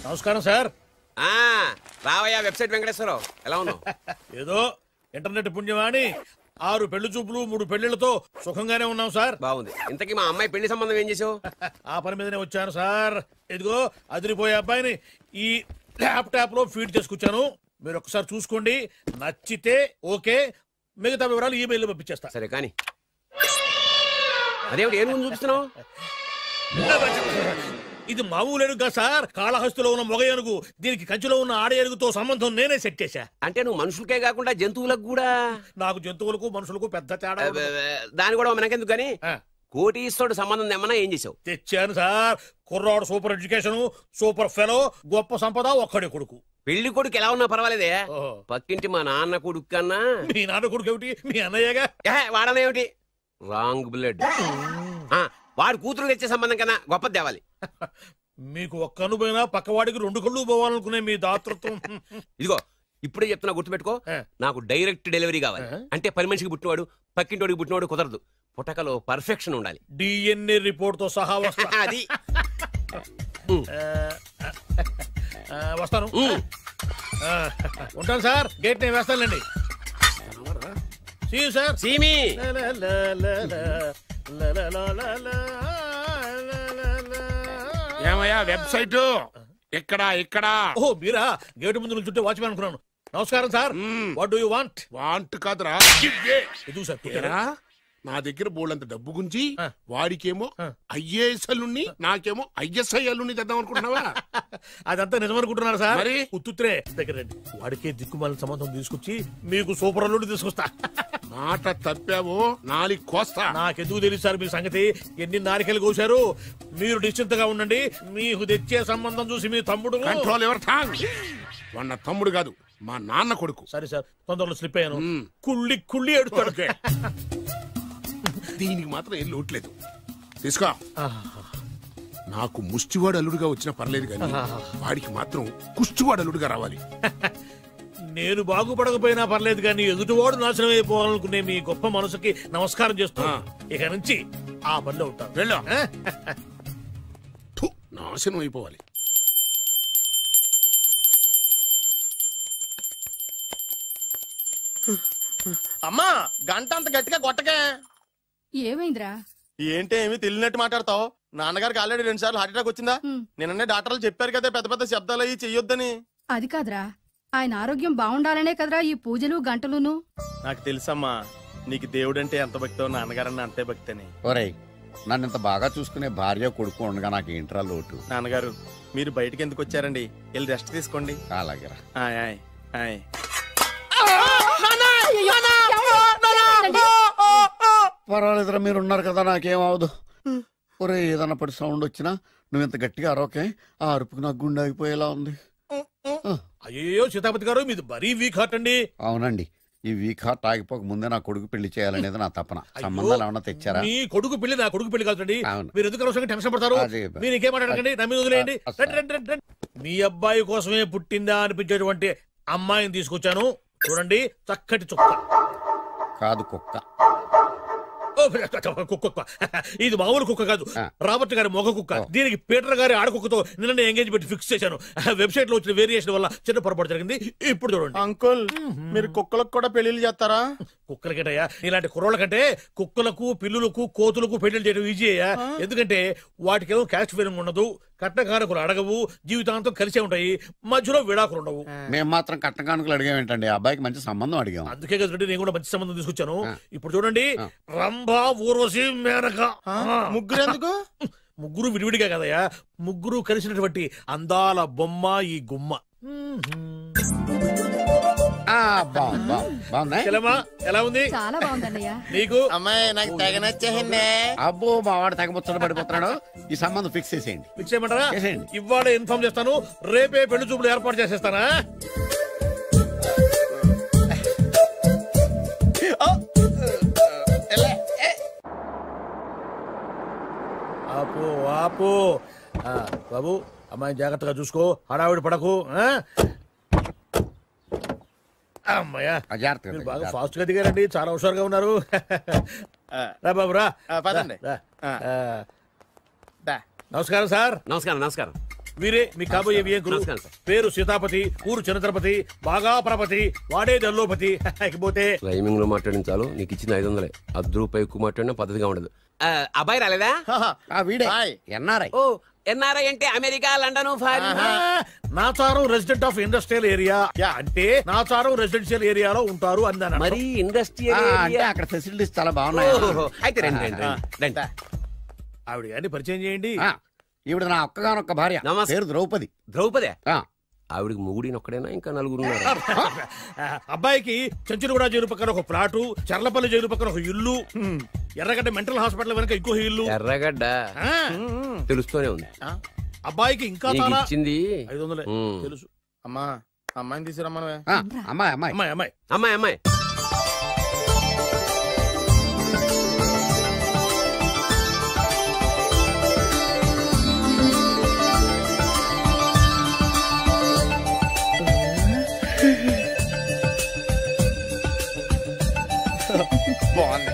నమస్కారం సార్. రావయ్యా వెబ్సైట్ వెంకటేశ్వరరావు, ఎలా ఉన్నావు? ఏదో ఇంటర్నెట్ పుణ్యమాని 6 పెళ్లి చూపులు 3 పెళ్లిళ్లతో సుఖంగానే ఉన్నాం సార్. బాగుంది. ఇంతకీ మా అమ్మాయి పెళ్లి సంబంధం ఏం చేసావు? ఆ పని మీదనే వచ్చాను సార్. ఇదిగో అదిరిపోయే అబ్బాయిని ఈ ల్యాప్టాప్ లో ఫీడ్ చేసుకొచ్చాను. మీరు ఒకసారి చూసుకోండి, నచ్చితే ఓకే, మిగతా వివరాలు ఈమెయిల్ పంపించేస్తా. సరే కానీ అదేమిటి ఏ నువ్వు చూపిస్తున్నావు? ఇది మామూలు ఏనుగు సార్, కాళహస్తిలో ఉన్న మొగ ఏనుగు. దీనికి కంచిలో ఉన్న ఆడ ఏనుగుతో సంబంధం నేనే సెట్ చేశా. అంటే నువ్వు మనుషులకే కాకుండా జంతువులకు కూడా? నాకు జంతువులకు మనుషులకు పెద్ద తేడా. దాని కూడా మనకెందుకు కానీ కోటీశ్వరుడు సంబంధం ఏమన్నా ఏం చేసావు? తెచ్చాను సార్. కుర్రాడు సూపర్ ఎడ్యుకేషన్, సూపర్ ఫెలో, గొప్ప సంపద, ఒక్కడే కొడుకు. పెళ్లి కొడుకు ఎలా ఉన్నా పర్వాలేదే, పక్కింటి మా నాన్న కొడుకు కన్నా. మీ నాన్న కొడుకు ఏమిటి, మీ అన్నయ్యగా? వాడనేమిటి, రాంగ్ బ్లడ్. వాడు కూతురు తెచ్చే సంబంధం కన్నా గొప్పది తేవాలి. మీకు ఒక్క కన్ను పోయినా పక్కవాడికి 2 కళ్ళు పోవాలనుకునే మీ దాతృత్వం. ఇదిగో ఇప్పుడే చెప్తున్నా, గుర్తుపెట్టుకో. నాకు డైరెక్ట్ డెలివరీ కావాలి. అంటే పని మనిషికి పుట్టినవాడు పక్కింటోడికి పుట్టినవాడు కుదరదు. పుట్టకలో పర్ఫెక్షన్ ఉండాలి. డిఎన్ఏ రిపోర్ట్ తో సహా వస్తా. అది వస్తాను. ఉంటాను సార్, గేట్ నేను వేస్తానులేండి. సార్ సీమి ఏమయ్యా వెబ్సైట్ ఇక్కడ ఇక్కడ? ఓ మీరా, గేటు ముందు నుంచుంటే వాచ్మెన్ అనుకున్నాను. నమస్కారం sir. What do you want? Want కాదురా, ఎదుగు సార్. నా దగ్గర బోళ్ళంత డబ్బు గుంచి వాడికేమో ఐఏఎస్ అల్లుని, నాకేమో ఐఎస్ఐ అల్లుని తెద్దాం అనుకుంటున్నావా? అదంతా నిజమనుకుంటున్నారు సార్. మరి ఉత్తుత్రే దగ్గర రండి. వాడికే దిక్కుమాలిన సంబంధం తీసుకొచ్చి మీకు సూపర్ అల్లుడి తీసుకొస్తా. మాట తప్పావో నాలుగు కోస్తా. నాకెందుకు తెలుసు సార్ మీ సంగతి. ఎన్ని నారికలు కోశారు. మీరు నిశ్చింతగా ఉండండి. మీకు తెచ్చే సంబంధం చూసి మీ తమ్ముడు. కంట్రోల్ ఎవర్ థాంగ్. వాడు నా తమ్ముడు కాదు, మా నాన్న కొడుకు. సరే సార్, తొందరలో స్లిప్ అయ్యాను. కుళ్ళి కుళ్ళి ఎడుతాడు. దీనికి మాత్రం ఏం లోట్లేదు. తీసుకో. నాకు ముష్టివాడు అల్లుడుగా వచ్చినా పర్లేదు కానీ వాడికి మాత్రం కుష్టివాడు అల్లుడుగా రావాలి. నేను బాగుపడకపోయినా పర్లేదు కానీ ఎదుటివాడు నాశనం అయిపోవాలనుకునే మీ గొప్ప మనసుకి నమస్కారం చేస్తున్నా. ఇక నుంచి ఆ పనిలో ఉంటాను. వెళ్ళా, నాశనం అయిపోవాలి. అమ్మా, గంట అంత గట్టిగా కొట్టకే. ఏమైందిరా? ఏంటి ఏమి తెలియనట్టు మాట్లాడతావు? నాన్నగారికి ఆల్రెడీ 2 సార్లు హార్ట్ అటాక్ వచ్చిందా? నిన్ననే డాక్టర్లు చెప్పారు కదా పెద్ద పెద్ద శబ్దాలు అయ్యి చెయ్యొద్దని. అది కాదురా, ఆయన ఆరోగ్యం బాగుండాలనే కదరా ఈ పూజలు గంటలును. నాకు తెలుసమ్మా, నీకు దేవుడంటే ఎంత భక్తో నాన్నగారన్న అంతే భక్తి అని. ఒరేయ్, నన్ను ఇంత బాగా చూసుకునే భార్య కొడుకు ఉండగా నాకు ఏంట్రా లోటు? నాన్నగారు, మీరు బయటకి ఎందుకు వచ్చారండి? వెళ్ళి రెస్ట్ తీసుకోండి. అలాగే. పర్వాలేదురా, మీరు ఉన్నారు కదా, నాకేమవదు. ఒరే, ఏదన్నా పడి సౌండ్ వచ్చినా నువ్వు ఇంత గట్టిగా అరవకే. ఆ అరుపుకు నాకు గుండె అయిపోయేలా ఉంది. అయ్యో సీతాపతి గారు, మీది మరీ వీక్ హార్ట్ అండి. అవునండి, ఈ వీక్ హార్ట్ ఆగిపోక ముందే నా కొడుకు పెళ్లి చేయాలనేది నా తపన. సంబంధాలు ఏమన్నా తెచ్చారా? మీ కొడుకు పెళ్లి నా కొడుకు పెళ్లి కాదండి. మీరు ఎందుకు అవసరంగా టెన్షన్ పడతారు? మీరు ఇంకేమాటండి, నమ్మి వదిలేయండి. మీ అబ్బాయి కోసమే పుట్టిందా అనిపించేటువంటి అమ్మాయిని తీసుకొచ్చాను. చూడండి, చక్కటి చుక్క. కాదు, కుక్క. కుక్క. ఇది మామూలు కుక్క కాదు, రాబర్ట్ గారి మొగ కుక్క. దీనికి పీటర్ గారి ఆడకుక్కతో నిన్న ఎంగేజ్మెంట్ ఫిక్స్ చేశాను. వెబ్సైట్ లో వచ్చిన వేరియేషన్ వల్ల చిన్న పొరపాటు జరిగింది. ఇప్పుడు చూడండి. అంకుల్, మీరు కుక్కలకు కూడా పెళ్లిళ్ళు చేస్తారా? కుక్కలకేటయ్యా, ఇలాంటి కుర్రోళ్ళ కంటే కుక్కలకు, పిల్లులకు, కోతులకు పెళ్లి చేయడం ఈజీ అయ్యా. ఎందుకంటే వాటికేమో క్యాస్ట్ ఫీలింగ్ ఉండదు, కట్నకారకులు అడగవు, జీవితాంతం కలిసే ఉంటాయి, మధ్యలో విడాకులు ఉండవు. మేము మాత్రం కట్నకానుకలు అడిగామేంటండి? అబ్బాయికి మంచి సంబంధం అడిగాం. అందుకే కదండి నేను కూడా మంచి సంబంధం తీసుకొచ్చాను. ఇప్పుడు చూడండి, రంభా, ఊర్వశి, మేనక. ముగ్గురు ఎందుకు? ముగ్గురు విడివిడిగా కదయ్యా, ముగ్గురు కలిసినటువంటి అందాల బొమ్మ ఈ గుమ్మ. ఎలా ఉంది? చాలా బాగుందన్నయ్య. నీకు? అమ్మాయి నాకు తెగ నచ్చేసింది. అబ్బో, మా వాడు తెగబుచ్చట పడిపోతున్నాడు. ఈ సంబంధం ఫిక్స్ చేసేయండి. ఫిక్స్ చేయమంటారా? ఇవాళ ఇన్ఫార్మ్ చేస్తాను, రేపే పెళ్లి చూపులు ఏర్పాటు చేసేస్తానా? ఆపు ఆపు. బాబు, అమ్మాయిని జాగ్రత్తగా చూసుకో, హడావిడి పడకు. అమ్మాయ్యా, మీరు బాగా ఫాస్ట్ గా దిగారండి, చాలా హుషారుగా ఉన్నారు. రా బాబు రా. పదండి. నమస్కారం సార్. నమస్కారం. నమస్కారం. వీరే మీ కాబోయే వియంకులు. పేరు సీతాపతి, ఊరు చంద్రపతి, బాగా ప్రపతి, వాడే దల్లోపతి. ఇకపోతే రైమింగ్ లో మాట్లాడించాలు. నీకు ఇచ్చిన 500. ₹10 ఎక్కువ మాట్లాడినా పద్ధతిగా ఉండదు. అబ్బాయి రాలేదా? ఎన్ఆర్ఐ. ఓ ఎన్ఆర్ఐ అంటే America, London, Nacharam resident of industrial area. అంటే నాచారం రెసిడెన్షియల్ ఏరియాలో ఉంటారు అందాను. మరి ఇండస్ట్రియల్ అంటే అక్కడ ఫెసిలిటీస్ చాలా బాగున్నాయి. అయితే రండి. ఆవిడ గారిని పరిచయం చేయండి. ఈవిడ నా ఒక్కగానొక్క భార్య. పేరు ద్రౌపది. ద్రౌపదే? ఆవిడికి మొగుడినొక్కడైనా ఇంకా 4 ఉన్నారు. అబ్బాయికి చెంచులగూడ జైలు పక్కన ఒక ప్లాటు, చర్లపల్లి జైలు పక్కన ఒక ఇల్లు, ఎర్రగడ్డ మెంటల్ హాస్పిటల్ వెనక ఇంకో ఇల్లు. ఎర్రగడ్డ తెలుస్తూనే ఉంది. అబ్బాయికి ఇంకా ఇచ్చింది 500 తెలుసు. అమ్మా అమ్మాయిని తీసుకురమ్మా. అమ్మాయి అమ్మాయి అమ్మాయి అమ్మాయి అమ్మాయి అమ్మాయి బాగుంది.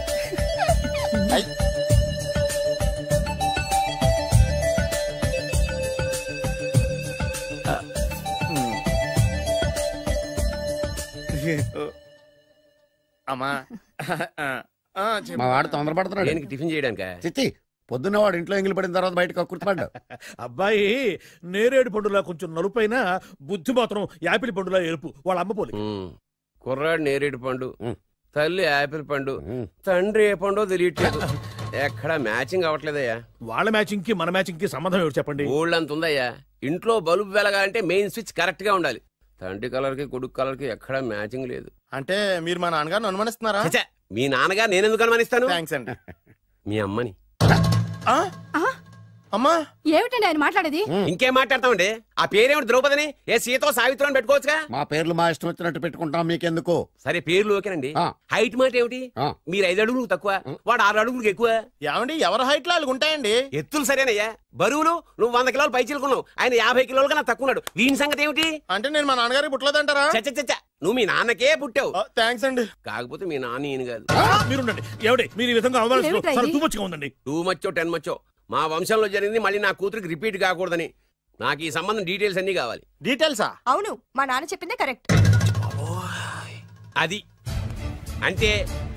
అమ్మా మా వాడు తొందరపడుతున్నాడు. దేనికి? టిఫిన్ చేయడానికా? చిచ్చి, పొద్దున్న వాడు ఇంట్లో ఎంగిలి పడిన తర్వాత బయటకు కుర్తుపడ్డాడు. అబ్బాయి నేరేడు పండులా కొంచెం నలుపైన, బుద్ధి మాత్రం యాపిల్ పండులా ఎరుపు. వాళ్ళ అమ్మ పోలి. కుర్రాడు నేరేడు పండు, తల్లి యాపిల్ పండు, తండ్రి ఏ పండో తెలియట్లేదు. ఎక్కడ మ్యాచింగ్ అవ్వట్లేదయ్యా. వాళ్ళ మ్యాచింగ్ కి మన మ్యాచింగ్ కి సంబంధం ఏమిటి చెప్పండి? ఊళ్ళంత ఉందయ్యా. ఇంట్లో బల్బు వెలగాలంటే మెయిన్ స్విచ్ కరెక్ట్ గా ఉండాలి. తండ్రి కలర్ కి కొడుకు కలర్ కి ఎక్కడ మ్యాచింగ్ లేదు. అంటే మీరు మా నాన్నగారిని అనుమానిస్తున్నారా? మీ నాన్నగారు నేనెందుకు అనుమానిస్తాను? థ్యాంక్స్ అండి. మీ అమ్మని. అమ్మా ఏమిటండి ఆయన మాట్లాడేది? ఇంకేం మాట్లాడతామండి? ఆ పేరేమిటి? ద్రౌపదిని ఏ సీతో సావిత్రం పెట్టుకోవచ్చుగా. మా పేర్లు మా ఇష్టం వచ్చినట్టు పెట్టుకుంటాం, మీకెందుకు? సరే పేర్లు ఓకేనండి. హైట్ మాట ఏమిటి? మీరు 5 అడుగులు తక్కువ, వాడు 6 అడుగులకు ఎక్కువ. ఏమండి ఎవరి హైట్ లో ఉంటాయండి. ఎత్తులు సరేనయ్యా. బరువులు నువ్వు 100 కిలోలు పైచిలుకున్నావు, ఆయన 50 కిలోలు కన్నా తక్కువ ఉన్నాడు. వీని సంగతి ఏమిటి? అంటే నేను మా నాన్నగారికి పుట్టలేదంటారా? చచ్చ నువ్వు మీ నాన్నకే పుట్టావు. థ్యాంక్స్ అండి. కాకపోతే మీ నాన్న ఈయన కాదు. మీరుండండి. ఎవడే మీరు ఈ విధంగా అవమానిస్తున్నారు? టూ మచ్గా ఉందండి. 2 మచ్చో 10 మచ్చో మా వంశంలో జరిగింది మళ్ళీ నా కూతురికి రిపీట్ కాకూడదని నాకు ఈ సంబంధం డీటెయిల్స్ అన్ని కావాలి. డీటెయిల్సా? అవును, మా నాన్న చెప్పిందే కరెక్ట్. అది అంటే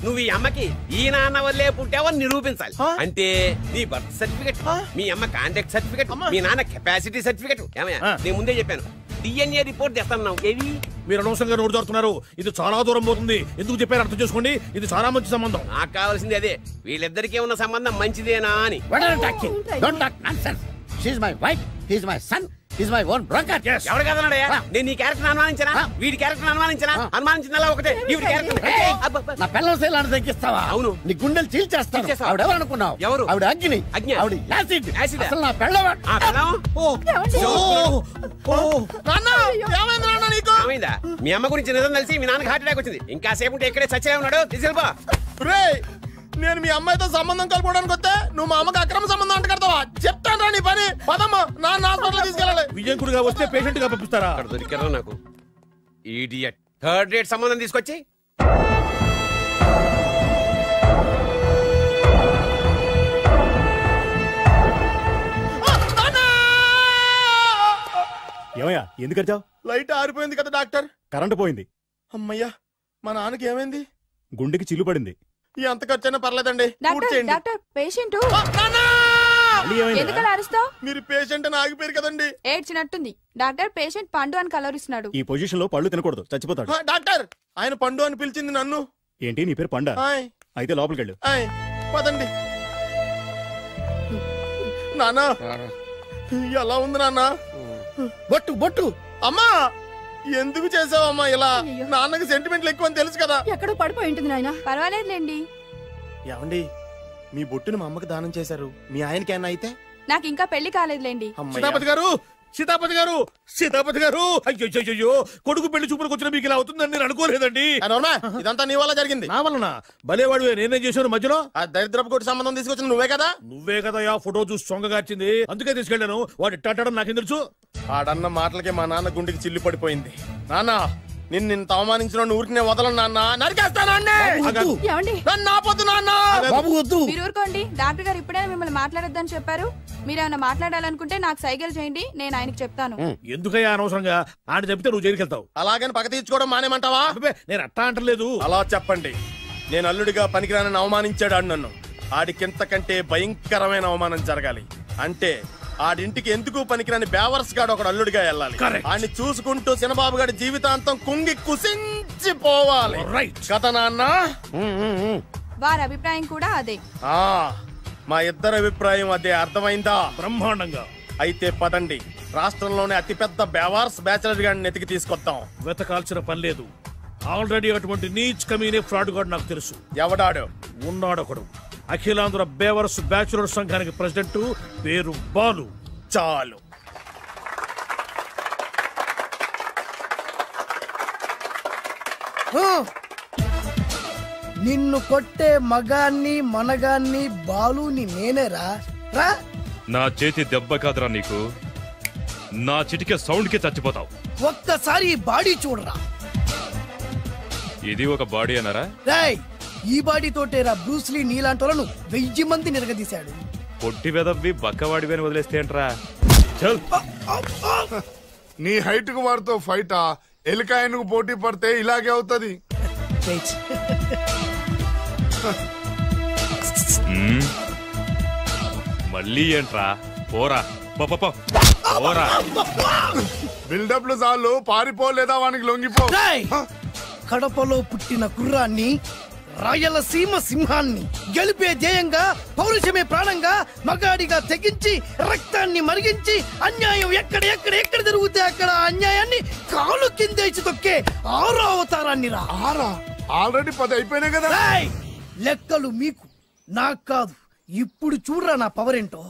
నువ్వు ఈ అమ్మకి ఈ నాన్న వల్లే పుట్టావని నిరూపించాలి. అంటే నీ బర్త్ సర్టిఫికెట్, మీ అమ్మ కాంటాక్ట్ సర్టిఫికెట్, మీ నాన్న కెపాసిటీ సర్టిఫికెట్. ఏమయ్యా, నేను ముందే చెప్పాను DNA రిపోర్ట్ తెస్తాను. ఏవి మీరు అనవసరంగా నోరు జారుతున్నారు. ఇది చాలా దూరం పోతుంది. ఎందుకు చెప్పారు అర్థం చేసుకోండి. ఇది చాలా మంచి సంబంధం. నాకు కావాల్సింది అదే, వీళ్ళిద్దరికీ ఉన్న సంబంధం మంచిదేనా అని. ఎవరు కదన్నాడయ్యా? నేను నీ క్యారెక్టర్ అనుమానించనా? వీడి క్యారెక్టర్ అనుమానించనా? అనుమానించిందలా ఒకటే. నా పిల్లల శైలాన్ని తగ్గిస్తావా? అవును, నీ గుండెలు చీల్చేస్తాను. ఆవిడెవరు అనుకున్నావు? ఎవరు? ఆవిడ అగ్ని. ఆవిడ యాసిడ్. అసలు నా పిల్లవాడు. ఏమైందా? మీ అమ్మ గురించి నిజం తెలిసి మీ నాన్నకి హార్ట్ అటాక్ వచ్చింది. ఇంకా సేపు ఉంటే ఇక్కడే చచ్చే ఉన్నాడు. తీసుకెళ్ళిపో. నేను మీ అమ్మాయితో సంబంధం కలుపుకోవడానికి వస్తే నువ్వు మా అమ్మకి అక్రమ సంబంధం అంట కడతావా? చెప్తాను రా నీ పని. పదమ్మా, నాన్న హాస్పిటల్ తీసుకెళ్ళాలి. విజయకుడిగా వస్తే పేషెంట్ గా పంపిస్తారా? అక్కడ దొరికారా నాకు ఈడియట్. 3rd రేట్ సంబంధం తీసుకొచ్చి ఏమయ్యా, ఎందుకు వచ్చావు? లైట్ ఆరిపోయింది కదా డాక్టర్. కరెంటు పోయింది. అమ్మయ్యా, మా నాన్నకి ఏమైంది? గుండెకి చిల్లు పడింది. ఎంత ఖర్చైనా పర్లేదండి. డాక్టర్, పేషెంట్ ఎందుకలా అరుస్తావు? మీరు పేషెంట్ అని ఆగిపోయారు కదండి. ఏడ్చినట్టుంది. డాక్టర్, పేషెంట్ పండు అని కలవరిస్తున్నాడు. ఈ పొజిషన్ లో పళ్ళు తినకూడదు, చచ్చిపోతాడు. డాక్టర్, ఆయన పండు అని పిలిచింది నన్ను. ఏంటి నీ పేరు పండా? అయితే లోపలికి వెళ్ళు. పదండి. నాన్న ఎలా ఉంది నాన్న? బొట్టు బొట్టు. అమ్మా ఎందుకు చేసావమ్మా ఇలా? నాన్నకి సెంటిమెంట్లు ఎక్కువ అని తెలుసు కదా. ఎక్కడో పడిపోయి ఉంటుంది నాయన. పర్వాలేదులేండి. ఏమండి, మీ బొట్టుని మా అమ్మకి దానం చేశారు. మీ ఆయనకి ఏమన్నా అయితే? నాకు ఇంకా పెళ్లి కాలేదులేండి. సీతాపతి గారు, సీతాపతి గారు, సీతాపతి గారు, అయ్యో కొడుకు పెళ్లి చూపులకు వచ్చిన మీకు ఇలా అవుతుందని నేను అనుకోలేదండి. ఇదంతా నీ వల్ల జరిగింది. నా వలన? భలేవాడు, నేనేం చేశాను మధ్యలో? ఆ దరిద్రపు కొట్టి సంబంధం తీసుకొచ్చిన నువ్వే కదా. నువ్వే కదా ఆ ఫోటో చూసి సొంగగార్చింది. అందుకే తీసుకెళ్ళాను. వాడు ఇట్టాడడం నాకేం తెలుసు? ఆడన్న మాటలకే మా నాన్న గుండెకి చిల్లు పడిపోయింది. నాన్న, నిన్ను అవమానించిన ఊరికి నేను వదలను నాన్న. నరికేస్తానండి. మీరు ఊరుకోండి. డాక్టర్ గారు ఇప్పుడే మిమ్మల్ని మాట్లాడొద్దని చెప్పారు. మీరేమైనా మాట్లాడాలనుకుంటే నాకు సైగలు చేయండి, నేను ఆయనకి చెప్తాను. ఎందుకయ్యా అనవసరంగా ఆయన చెప్తే నువ్వు జైలుకి వెళ్తావు. అలాగని పక్క తీర్చుకోవడం మానేమంటావా? నేను అట్టా అంటలేదు. అలా చెప్పండి. నేను అల్లుడిగా పనికిరానని అవమానించాడు ఆడు నన్ను. ఆడికింతకంటే భయంకరమైన అవమానం జరగాలి. అంటే ఆడింటికి ఎందుకు పనికిరాని బేవర్స్ గాడు ఒకడు అల్లుడిగా వెళ్ళాలి. ఆడిని చూసుకుంటూ చిన్నబాబు గారి జీవితాంతం కుంగి కుసించిపోవాలి. కదా నాన్న? వారి అభిప్రాయం కూడా అదే. మా ఇద్దరి అభిప్రాయం అదే. అర్థమైందా? బ్రహ్మాండంగా. అయితే పదండి, రాష్ట్రంలోనే అతిపెద్ద బేవార్స్ బ్యాచిలర్ గాడిని ఎతికి తీసుకొద్దాం. వెతకాల్సిన పని లేదు. ఆల్రెడీ అటువంటి నీచ్ కమీనే ఫ్రాడ్ గాడు నాకు తెలుసు. ఎవడాడు? ఉన్నాడొకడు. అఖిలాంధ్ర బేవర్స్ బ్యాచులర్ సంఘానికి ప్రెసిడెంట్, పేరు బాలు. చాలు. నిన్ను కొట్టే మగాన్ని మనగాన్ని బాలుని నేనేరా. రా. నా చేతి దెబ్బ కాదురా నీకు, నా చిటికే సౌండ్ కి చచ్చిపోతావు. ఒక్కసారి ఈ బాడీ చూడరా. ఇది ఒక బాడీ అన్నారా? రేయ్, ఈ బాడీ తోటేరా బ్రూస్లీ నీలాంటోలను 1000 మంది నిరగదీశాడు. పొట్టి వెదవ్వి బక్కవాడివి అని వదిలేస్తే ఏంట్రా? నీ హైట్ కు వారితో ఫైటా? ఎలికాయనకు పోటీ పడితే ఇలాగే అవుతుంది. మళ్ళీ ఏంట్రా? పోరా పోరా. బిల్డప్లు చాలు, పారిపోలేదా వానికి లొంగిపో. కడపలో పుట్టిన కుర్రాన్ని, రాయలసీమ సింహాన్ని గెలిపే ధ్యేయంగా, పౌరుషమే ప్రాణంగా, మగాడిగా తెగించి రక్తాన్ని మరిగించి అన్యాయం ఎక్కడ జరుగుతే అక్కడ అన్యాయాన్ని కాలు కిందేసి తొక్కే 6వ అవతారాన్ని రా. ఆల్రెడీ 10 అయిపోయినాయి కదా. లెక్కలు మీకు, నాకు కాదు. ఇప్పుడు చూడరా నా పవర్ ఏంటో.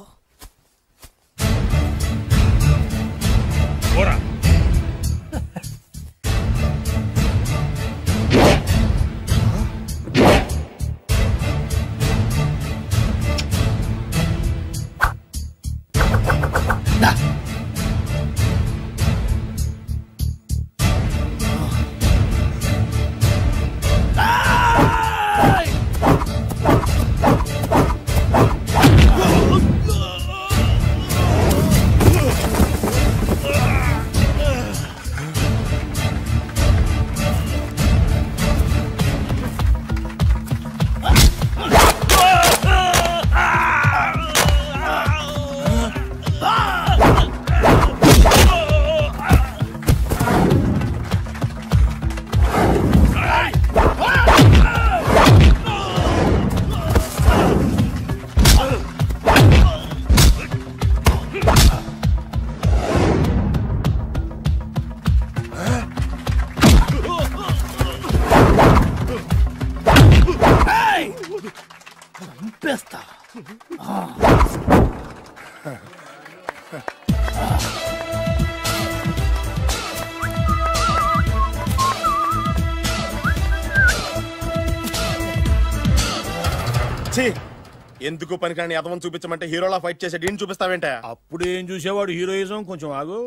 ఎందుకు పనికిరాని అదవం చూపించమంటే హీరోలా ఫైట్ చేసే డీన్ చూపిస్తావేంట? అప్పుడు ఏం చూసేవాడు హీరోయిజం. కొంచెం ఆగు.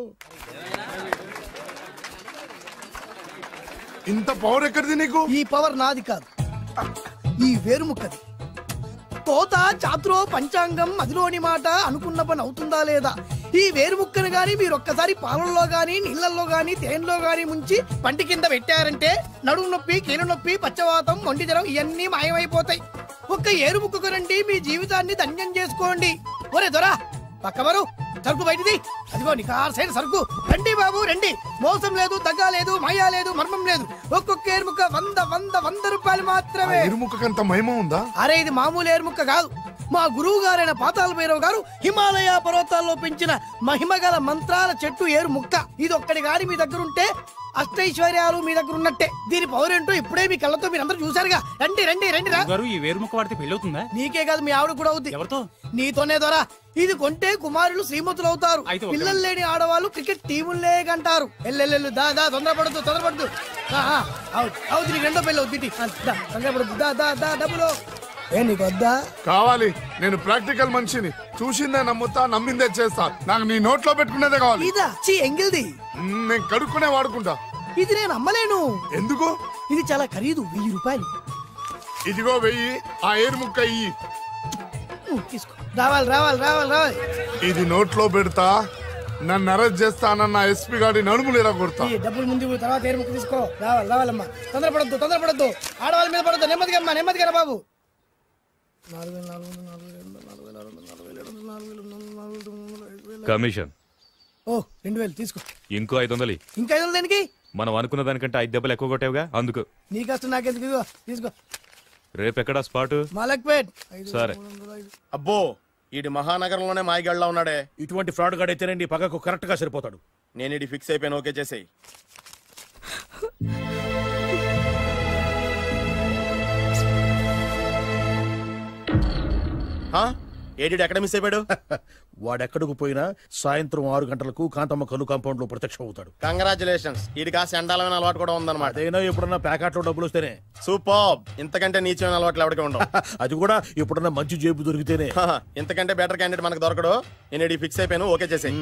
ఇంత పవర్ ఎక్కడిది నీకు? ఈ పవర్ నాది కాదు, ఈ వేరుముక్కది. తోత చాతురో పంచాంగం అదిలోని మాట అనుకున్న పని అవుతుందా లేదా? ఈ వేరుముక్కను గాని మీరొక్కసారి పాలల్లో గాని నీళ్లలో గాని తేనెలో గాని ముంచి పంటి కింద పెట్టారంటే నడుము నొప్పి, కీలు నొప్పి, పచ్చవాతం, మొండి జ్వరం ఇవన్నీ మాయమైపోతాయి. ఒక్క ఏరుముక్కకు రండి, మీ జీవితాన్ని ధన్యం చేసుకోండి. ఒరే దొరా, పక్కవరు సరుకు బయటిది. అదిగో నీ కార్ సరుకు. రండి బాబు రండి. మోసం లేదు, దగ్గ లేదు, మాయా లేదు, మర్మం లేదు. ఒక్కొక్క ఏరుముక్క 100 రూపాయలు మాత్రమే. ఏరుముక్కకంత మహిమ ఉందా? అరే ఇది మామూలు ఏరుముక్క కాదు. మా గురువు గారైన పాతాళ భైరవ్ గారు హిమాలయ పర్వతాల్లో పెంచిన మహిమగల మంత్రాల చెట్టు ఏరుముక్క. ఇది ఒక్కడి గాడి మీ దగ్గర ఉంటే అష్టైశ్వర్యాలు మీ దగ్గర ఉన్నట్టే. దీని పవర్ ఏంటో ఇప్పుడే మీ కళ్ళతో మీరందరూ చూసారుగా. రండి రండి రండి రా. ఈ వేరుముక్క వాడితే పెళ్లి అవుతుందా? నీకే కాదు, మీ ఆవిడ కూడా అవుతుంది. ఎవరితో? నీతోనే ద్వారా. ఇది కొంటే కుమారులు శ్రీమంతులు అవుతారు. పిల్లలు లేని ఆడవాళ్ళు క్రికెట్ టీములే కంటారు. ఎల్లెల్లు దా దా, తొందరపడద్దు. అవుతుంది, నీకు రెండో పెళ్లి అవుతుంది. తొందరపడద్దు. దా దా దా, డబ్బులు ఏ నీకు వద్దా? కావాలి. నేను ప్రాక్టికల్ మనిషిని. చూసిందే నమ్ముతా, నమ్మిందే చేస్తా. నాకు నీ నోట్లో పెట్టుకునేదే కావాలి. ఇదా చీ ఎంగిల్ది. నేను కడుక్కునే వాడుకుంటా. ఇది నేను అమ్మలేను. ఎందుకు? ఇది చాలా ఖరీదు, 1000 రూపాయలు. ఇదిగో 1000. ఆ ఏరుముక్క ఇయ్యి. తీసుకో. రావాలి రావాలి రావాలి రావాలి. ఇది నోట్లో పెడతా, నన్ను అరెస్ట్ చేస్తానన్న ఎస్పీ గారి నడుములు ఇలా కొడతా. ఈ డబ్బులు ముందు తర్వాత ఏరు ముక్కు తీసుకో. రావాలి రావాలమ్మా. తొందరపడద్దు. ఆడవాళ్ళ మీద పడద్దు. నెమ్మదిగా అమ్మా, నెమ్మదిగా బాబు. 4,400 కమిషన్. ఓ 2,000 తీసుకో. ఇంకో 500. ఇంకా 500 దేనికి? మనం అనుకున్న దానికంటే 5 దెబ్బలు ఎక్కువ కొట్టావుగా, అందుకు. నీ కష్టం నాకెందుకు? ఇదిగో తీసుకో. రేపెక్కడా స్పాట్? మలక్పేట్. సరే. అబ్బో, ఈడి మహానగరంలోనే మాయగాళ్ళ ఉన్నాడే. ఇటువంటి ఫ్రాడ్ గాడు అయితేనండి పగకు కరెక్ట్ గా సరిపోతాడు. నేను ఇది ఫిక్స్ అయిపోయాను. ఓకే చేసేయి. ఏడి ఎక్కడ మిస్ అయిపోయాడు? వాడెక్కడికి పోయినా సాయంత్రం 6 గంటలకు కాంతమ్మ కల్లు కాంపౌండ్ లో ప్రత్యక్షం అవుతాడు. కంగ్రాచులేషన్స్. ఈడి కాస్త ఎండాలమైన అలవాటు కూడా ఉందన్నమాట. అదైనా ఎప్పుడన్నా ప్యాకెట్లో డబ్బులు వస్తేనే. సూపర్. ఇంతకంటే నీచమైన అలవాట్లు ఎవరికి ఉండవు. అది కూడా ఎప్పుడన్నా మంచి జేబు దొరికితేనే. ఇంతకంటే బెటర్ క్యాండిడేట్ మనకు దొరకడు. నేను ఇది ఫిక్స్ అయిపోయాను. ఓకే చేసేయి.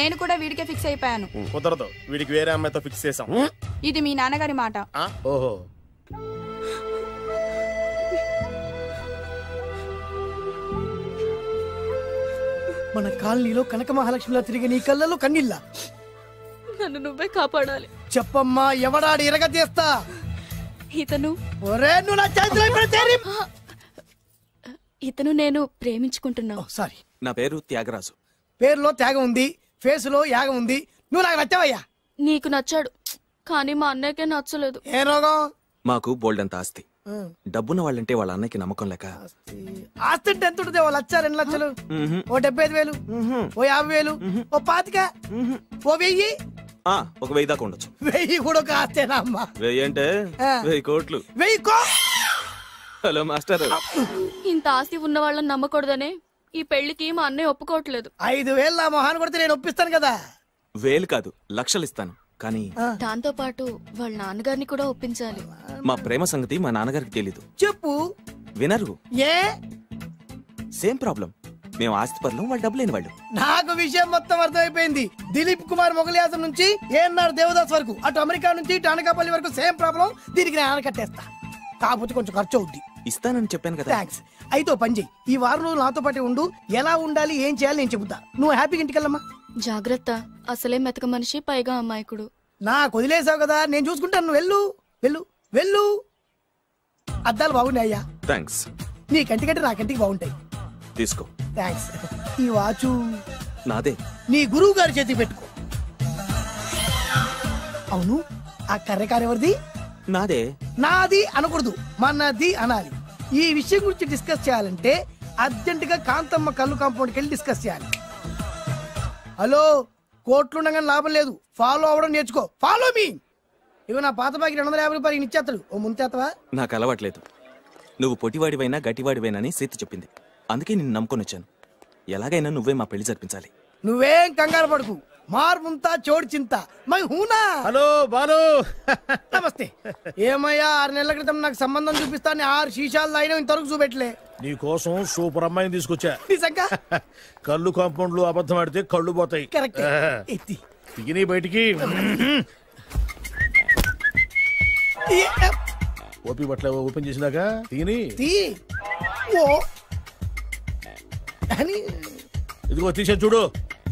నేను కూడా వీడికే ఫిక్స్ అయిపోయాను. కుదరదు, వీడికి వేరే అమ్మాయితో ఫిక్స్ చేసాం. ఇది మీ నాన్నగారి మాట. ఓహో, మన కాలనీలో కనక మహాలక్ష్మిలా తిరిగి నీ కళ్ళలో కన్నీళ్ళ. నన్ను నువ్వే కాపాడాలి. చెప్పమ్మా, ఎవడాడి ఎరగ చేస్తా. ఇతను ఇతను నేను ప్రేమించుకుంటున్నావు. సారీ, నా పేరు త్యాగరాజు. పేరులో త్యాగం ఉంది, ఫేస్ లో యాగం ఉంది. నువ్వు నాకు నచ్చావయ్యా. నీకు నచ్చాడు, కానీ మా అన్నయ్యకే నచ్చలేదు. ఏ రోగం? మాకు బోల్డంత ఆస్తి. డబ్బున్న వాళ్ళంటే వాళ్ళ అన్నయ్యకి నమ్మకం లేక. ఆస్తి అంటే ఎంత ఉంటుంది? 2 లక్షలు, ఓ 75,000, ఓ 50,000, ఓ 25,000, ఓ 1000. ఒక 1000 దాకా ఉండొచ్చు. 1000 కూడా ఒక ఆస్తేనా అమ్మా? 1000 అంటే 1000 కోట్లు. 1000 హలో మాస్టర్. ఇంత ఆస్తి ఉన్న వాళ్ళని నమ్మకూడదనే ఈ పెళ్లికి మా అన్నయ్య ఒప్పుకోవట్లేదు. 5,000 నా మొహాన్ని కొడితే నేను ఒప్పిస్తాను కదా. 1000 కాదు, లక్షలు ఇస్తాను. కానీ దాంతో పాటు వాళ్ళ నాన్నగారిని కూడా ఒప్పించాలి. మా ప్రేమ సంగతి మా నాన్నగారికి తెలీదు. చెప్పు. వినరు. ఏ? Same problem. మేము ఆస్తి పరులు, వాళ్ళు డబ్బు లేని వాళ్ళు. నాకు విషయం మొత్తం అర్థమైపోయింది. దిలీప్ కుమార్ మొగలియాసం నుంచి ఏఎన్ఆర్ దేవదాస్ వరకు, అటు అమెరికా నుంచి ఇటు అనకాపల్లి వరకు సేమ్ ప్రాబ్లం. దీనికి నేను కట్టేస్తా. కాకపోతే కొంచెం ఖర్చు అవుద్ది. ఇస్తానని చెప్పాను కదా. థ్యాంక్స్. అయితే పని చెయ్యి, ఈ వారం రోజులు నాతో పాటు ఉండు. ఎలా ఉండాలి, ఏం చేయాలి నేను చెబుతా. నువ్వు హ్యాపీగా ఇంటికెళ్ళమ్మా. జాగ్రత్త, అసలే మెతక మనిషి, పైగా అమాయకుడు. నాకు వదిలేసావు కదా, నేను చూసుకుంటాను. నువ్వు వెళ్ళు వెళ్ళు వెళ్ళు. అద్దాలు బాగున్నాయ్యా. థ్యాంక్స్. నీ కంటికంటే నా కంటికి బాగుంటాయి. తీసుకో. థ్యాంక్స్. ఈ వాచు నాదే. నీ గురువు గారి చేతికి పెట్టుకో. అవును, ఆ కర్రెకారు ఎవరిది? నాదే. నాది అనకూడదు, మనది అనాలి. ఈ విషయం గురించి డిస్కస్ చేయాలంటే అర్జెంట్ గా కాంతమ్మ కల్లు కాంపౌండ్కి వెళ్ళి డిస్కస్ చేయాలి. హలో, కోట్లుండగానే లాభం లేదు. ఫాలో అవ్వడం నేర్చుకో. Follow me. ఇవి నా పాత బాకి 250 రూపాయలు ఇచ్చేస్తాడు. ఓ ముంతేత్తవా? నాకు అలవాట్లేదు. నువ్వు పొట్టివాడివైనా గట్టివాడివైనా అని సీత చెప్పింది. అందుకే నిన్ను నమ్ముకొని వచ్చాను. ఎలాగైనా నువ్వే మా పెళ్లి జరిపించాలి. నువ్వేం కంగారు పడుకు. మార్ముంతా చోడు చింత మై హూనా. హలో బాలు. నమస్తే. ఏమయ్యా, 6 నెలల క్రితం నాకు సంబంధం చూపిస్తాను 6 శీషాలు అయినా ఇంతవరకు చూపెట్టలే. నీ కోసం సూపర్ అమ్మాయిని తీసుకొచ్చా. నిజంగా? కళ్ళు కాంపౌండ్ లో అబద్ధం ఆడితే కళ్ళు పోతాయి. కరెక్ట్. తిని బయటికి ఓపి బట్ల ఓపెన్ చేసినాక తిని ఇదిగో తీసే చూడు.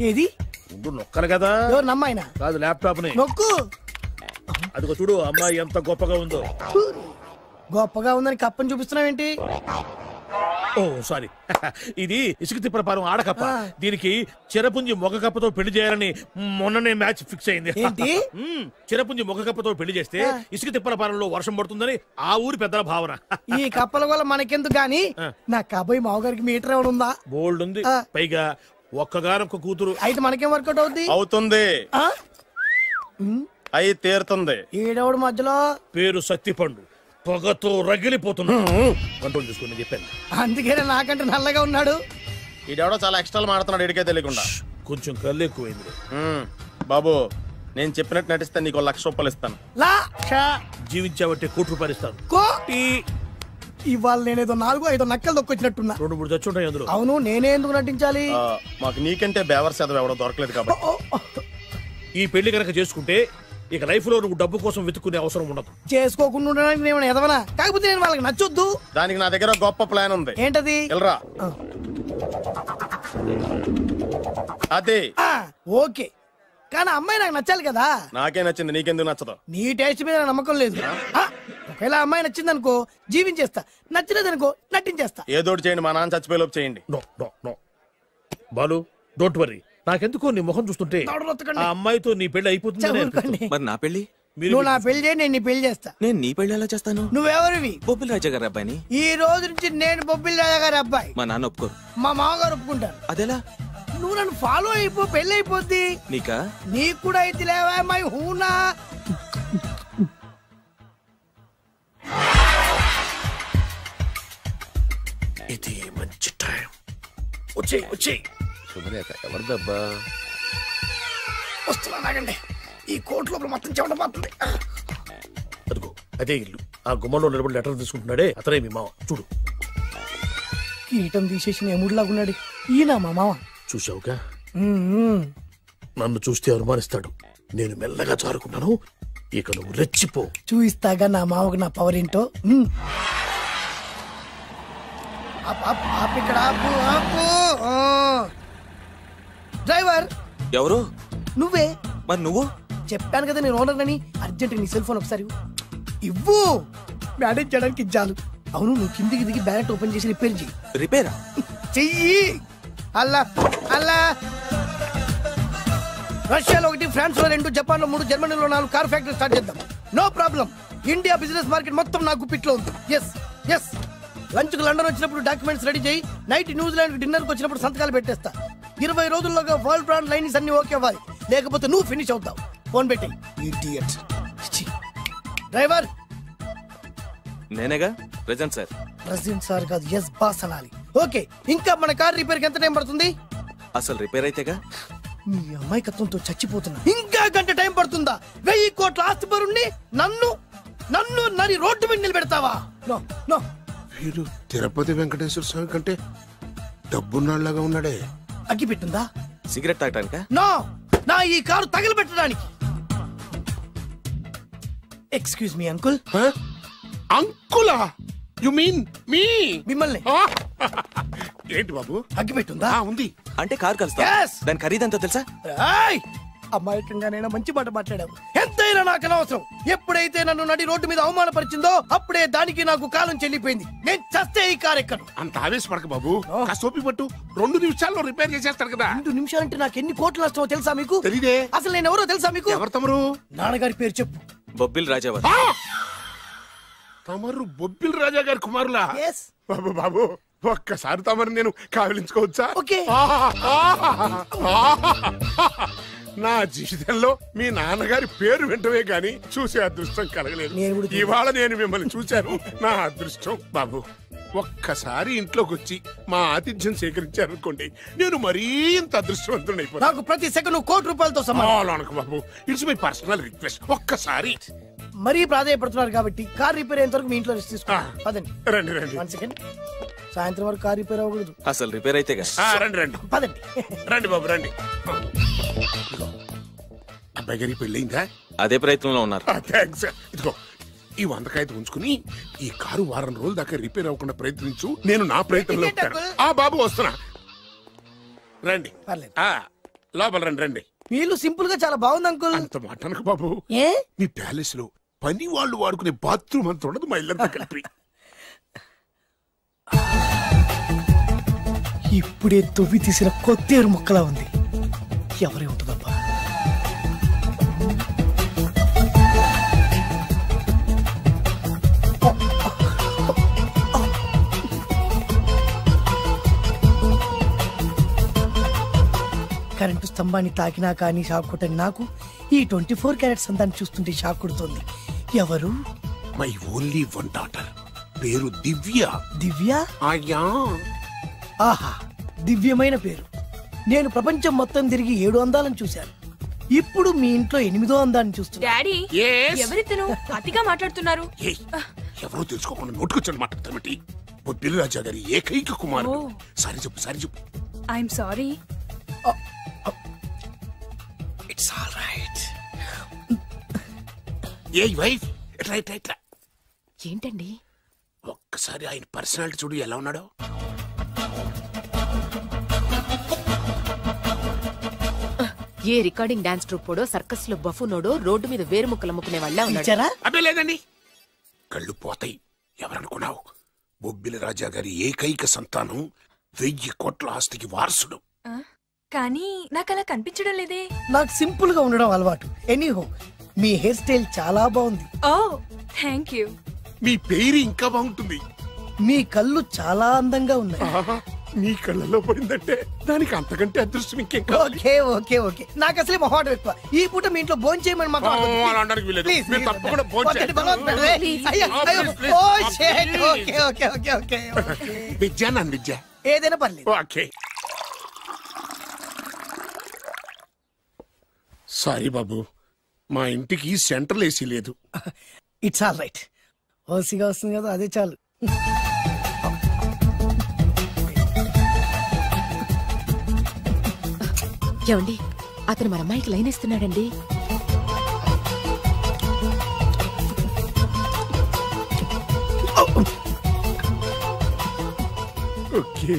ఏది? ఉండు, నొక్కలు కదా. నమ్మాయినా కాదు, ల్యాప్టాప్ ని నొక్కు. అదిగో చూడు, అమ్మాయి ఎంత గొప్పగా ఉందో. గొప్పగా ఉందని కప్పని చూపిస్తున్నావేంటి? ఓ సారీ, ఇది ఇసుక తిప్పల పారం ఆడకప్ప. దీనికి చిరపుంజి మొగ కప్పతో పెళ్లి చేయాలని మొన్ననే మ్యాచ్ ఫిక్స్ అయింది. చిరపుంజి మొగ కప్పతో పెళ్లి చేస్తే ఇసుక తిప్పల పారంలో వర్షం పడుతుందని ఆ ఊరి పెద్దల భావన. ఈ కప్పల వల్ల మనకెందుకు గాని, నా కాబోయే మావగారికి మీటర్ ఎవడు ఉందా? బోల్డ్ ఉంది. పైగా ఒక్కగానొక్క కూతురు. అయితే మనకేం వర్కౌట్ అవుద్ది? అవుతుంది. అయి తీరుతుంది. ఈడవుడు మధ్యలో పేరు సత్తిపండు, పొగతో రగిలిపోతున్నా. కంట్రోల్ చేసుకుని చెప్పాను. అందుకే నాకంటే నల్లగా ఉన్నాడు. ఈడెవడో చాలా ఎక్స్ట్రా మాడుతున్నాడు, ఇడికే తెలియకుండా. కొంచెం కళ్ళు ఎక్కువైంది. బాబు, నేను చెప్పినట్టు నటిస్తే నీకు 1,00,000 రూపాయలు ఇస్తాను. జీవించావంటే 1 కోటి రూపాయలు ఇస్తాను. ఇవాళ నేనేదో 4-5 నక్కలు దొక్కొచ్చినట్టున్నా. 2-3 చచ్చుంటాయి అందులో. అవును, నేనే ఎందుకు నటించాలి? మాకు నీకంటే బేవర్ శాతం ఎవడో దొరకలేదు కాబట్టి. ఈ పెళ్లి కనుక చేసుకుంటే ఇక లైఫ్ లో నువ్వు డబ్బు కోసం వెతుక్కునే అవసరం ఉండదు. చేసుకోకుండా ఉండడానికి నేను ఎదవనా? కాకపోతే నేను వాళ్ళకి నచ్చొద్దు. దానికి నా దగ్గర గొప్ప ప్లాన్ ఉంది. ఏంటది? వెళ్ళరా. అదే ఓకే, కానీ అమ్మాయి నాకు నచ్చాలి కదా. నాకే నచ్చింది, నీకెందుకు నచ్చదు? నీ టేస్ట్ మీద నమ్మకం లేదు. ఒకవేళ అమ్మాయి నచ్చింది అనుకో జీవించేస్తా, నచ్చలేదనుకో నటించేస్తా. ఏదోటి చేయండి, మా నాన్న చచ్చిపోయేలోపు చేయండి. No no no Balu, don't worry. నాకెందుకో నీ ముఖం చూస్తుంటే ఆ అమ్మాయితో నీ పెళ్లి అయిపోతుంది. మరి నా పెళ్లి? నువ్వు నా పెళ్లి చేయి, నేను నీ పెళ్లి చేస్తా. నేను నీ పెళ్లి ఎలా చేస్తాను? నువ్వెవరివి? బొబ్బిలి రాజా గారి అబ్బాయిని. ఈ రోజు నుంచి నేను బొబ్బిలి రాజా గారి అబ్బాయి. మా నాన్న ఒప్పుకోరు. మా మామగారు ఒప్పుకుంటారు. అదెలా? నువ్వు నన్ను ఫాలో అయిపో, పెళ్లి అయిపోద్ది. నీకా? నీకు కూడా అయితే లేవా మై హూనా. ఇది మంచి టైం. వచ్చేయ్ వచ్చేయ్. శుభలేఖ ఎవరిదబ్బా? వస్తున్నా నాగండి. ఈ కోట్ లోపల మొత్తం చెమట పోతుంది. అదిగో అదే ఇల్లు. ఆ గుమ్మంలో నిలబడి లెటర్ తీసుకుంటున్నాడే అతనే మీ మామ. చూడు, కీటం తీసేసిన ఎముడిలాగున్నాడు. ఈయన మా మామ. చూసావుగా, నన్ను చూస్తే అనుమానిస్తాడు. నేను మెల్లగా చారుకున్నాను. ఇక నువ్వు రెచ్చిపో. చూయిస్తాగా నా మామకు నా పవర్ ఏంటో. డ్రైవర్ ఎవరు? నువ్వే. మరి నువ్వు? చెప్పాను కదా నేను ఓనర్ అని. అర్జెంట్ నీ సెల్ ఫోన్ ఒకసారి ఇవ్వు. మేనేజ్ చేయడానికి ఇచ్చాను. అవును, నువ్వు కిందికి దిగి బ్యానెట్ ఓపెన్ చేసి రిపేర్ చెయ్యి. రిపేరా? చెయ్యి. అల్లా అల్లా. రష్యాలో 1, ఫ్రాన్స్ లో 2, జపాన్ లో 3, జర్మనీలో 4 కార్ ఫ్యాక్టరీ స్టార్ట్ చేద్దాం. No problem. India business market మొత్తం నా గుప్పిట్లో ఉంది. Yes yes. లంచ్ కు లండన్ వచ్చినప్పుడు డాక్యుమెంట్స్ రెడీ చేయి. నైట్ న్యూజిలాండ్ డిన్నర్ కు వచ్చినప్పుడు సంతకాలు పెట్టేస్తా. 20 రోజుల్లోగా వరల్డ్ బ్రాండ్ లైన్స్ అన్ని ఓకే అవ్వాలి, లేకపోతే నువ్వు ఫినిష్ అవుతావు. ఫోన్ పెట్టి. ఇడియట్. డ్రైవర్ నేనేగా. Present sir. ప్రెసిడెంట్ సార్ కాదు, ఎస్ బాస్ అనాలి. ఓకే, ఇంకా మన కార్ రిపేర్ కి ఎంత టైం పడుతుంది? అసలు రిపేర్ అయితేగా. మీ అమాయకత్వంతో చచ్చిపోతున్నా. ఇంకా గంట టైం పడుతుందా? 1000 కోట్ల ఆస్తి పరుణ్ణి నన్ను నన్ను నరి రోడ్డు మీద నిలబెడతావా? No no. వీడు తిరుపతి వెంకటేశ్వర స్వామి కంటే డబ్బున్నాళ్లాగా ఉన్నాడే. అగ్గి పెట్టుందా? సిగరెట్ తాగటానికా? నో, నా ఈ కారు తగలబెట్టడానికి. Excuse me uncle. అంకులా? You mean me? మిమ్మల్ని. ఏంటి బాబు? అగ్గి పెట్టుందా? ఉంది. అంటే కారు కలుస్తా. దాని ఖరీదంతా తెలుసా? అమాయకంగానైనా మంచి మాట మాట్లాడావు. ఎంతైనా నాకు అనవసరం. ఎప్పుడైతే నన్ను నడి రోడ్డు మీద అవమానపరిచిందో అప్పుడే దానికి నాకు కాలం చెల్లిపోయింది. నేను చస్తే ఈ కారు ఎక్కను. అంత ఆవేశపడక బాబు, సోపి పట్టు. 2 నిమిషాల్లో రిపేర్ చేసేస్తారు కదా. 2 నిమిషాలంటే నాకు ఎన్ని కోట్ల నష్టమో తెలుసా మీకు? తెలీదే. అసలు నేను ఎవరో తెలుసా మీకు? ఎవరు తమరు? నాన్నగారి పేరు చెప్పు. బొబ్బిలి రాజావారు. తమరు బొబ్బిలి రాజా గారి కుమారులా? బాబు బాబు, ఒక్కసారి తమరు నేను కావలించుకోవచ్చా? నా జీవితంలో మీ నాన్నగారి పేరు వింటమే గాని చూసే అదృష్టం కలగలేదు. ఇవాళ నేను మిమ్మల్ని చూశాను, నా అదృష్టం. బాబు, ఒక్కసారి ఇంట్లోకి వచ్చి మా ఆతిథ్యం సేకరించారనుకోండి, నేను మరీ ఇంత అదృష్టవంతుడు అయిపోతాను. నాకు ప్రతి సెకండ్ కోటి సమానం. బాబు, ఇట్స్ మై పర్సనల్ రిక్వెస్ట్. ఒక్కసారి. మరీ ప్రాధాన్యపడుతున్నారు కాబట్టి కార్ రిపేర్ అయ్యేంత వరకు మీ ఇంట్లో రెస్ట్ తీసుకోండి. పదండి. రండి రండి. 1 సెకండ్. సాయంత్రం వరకు కార్ రిపేర్ అవ్వకూడదు. అసలు రిపేర్ అయితేగా. రండి రండి. పదండి. రండి బాబు రండి. అబ్బాయి గారి పెళ్ళయిందా? అదే ప్రయత్నంలో ఉన్నారు. థ్యాంక్స్. ఇదిగో ఈ 100 కాగితం ఉంచుకుని ఈ కారు వారం రోజుల దాకా రిపేర్ అవ్వకుండా ప్రయత్నించు. నేను నా ప్రయత్నంలో ఉంటాను. బాబు వస్తున్నా. రండి. లోపల రండి రండి. వీళ్ళు సింపుల్ గా చాలా బాగుంది అంకుల్. అంత మాట అనకు బాబు. మీ ప్యాలెస్ లో పని వాళ్ళు వాడుకునే బాత్రూమ్ అంత ఉండదు మా ఇల్లంతా కలిపి. ఇప్పుడే తొవ్వి తీసిన కొత్తేరు ముక్కలా ఉంది. ఎవరే ఉంటుందబ్బా? కరెంటు స్తంభాన్ని తాకినా కానీ షాక్ కొట్టని నాకు ఈ 24 క్యారెట్స్ అందాన్ని చూస్తుంటే షాక్ కొడుతుంది. ఎవరు? My only 1 daughter. పేరు దివ్య. దివ్య? అయ్యా. ఆహా, దివ్యమైన పేరు. నేను ప్రపంచం మొత్తం తిరిగి 7 అందాలను చూశాను. ఇప్పుడు మీ ఇంట్లో 8వ అందాన్ని చూస్తున్నా. డాడీ, ఎవరితను అతిగా మాట్లాడుతున్నారు? ఎవరో తెలుసుకోకుండా నోటుకొచ్చాడు మాట్లాడతామటి. బొబ్బిలి రాజా గారి ఏకైక కుమారుడు. సారీ చెప్పు, సారీ చెప్పు. I'm sorry. It's all right. A wife ఎట్లా ఎట్లా ఎట్లా ఏంటండి? ఒక్కసారి ఆయన పర్సనాలిటీ చూడు ఎలా ఉన్నాడో. ఏ రికార్డింగ్ డాన్స్ ట్రూపోడో సర్కస్ లో బఫునోడో రోడ్డు మీద వేరుముక్కలు అమ్ముకునే వాళ్ళ ఉన్నాడు. అబ్బే లేదండి, కళ్ళు పోతాయి. ఎవరనుకున్నావు? బొబ్బిలి రాజా గారి ఏకైక సంతానం 1000 కోట్ల ఆస్తికి వారసుడు. కానీ నాకు అలా కనిపించడం లేదే. నాకు సింపుల్ గా ఉండడం అలవాటు. ఎనీహో మీ హెయిర్ స్టైల్ చాలా బాగుంది. ఓ థ్యాంక్ యూ. మీ పేరు ఇంకా బాగుంటుంది. మీ కళ్ళు చాలా అందంగా ఉన్నాయి. నీ కళ్ళలో పడిందంటే దానికి అంతకంటే అదృష్టం ఇంకేం కావాలి. ఓకే ఓకే ఓకే నాకు అసలే మొహాటం ఎక్కువ. ఈ పూట మీ ఇంట్లో భోజనం చేయమని మాత్రం అలా అనడానికి వీల్లేదు. మీరు తప్పకుండా భోజనం చేయండి. విద్య నన్ను విద్య ఏదైనా పర్లేదు. ఓకే సారీ బాబు, మా ఇంటికి సెంట్రల్ ఏసీ లేదు. It's all right. ఓసీగా వస్తుంది కదా, అదే చాలు. ఏమండి, అతను మన అమ్మాయికి లైన్ ఇస్తున్నాడండి. ఓకే,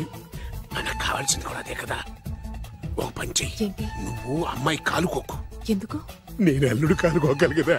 మనకు కావాల్సింది కూడా అదే కదా. ఒక పని చెయ్యి, నువ్వు అమ్మాయి కాలుకోకు. ఎందుకు? నేను అల్లుడు కాలుకోగలి కదా.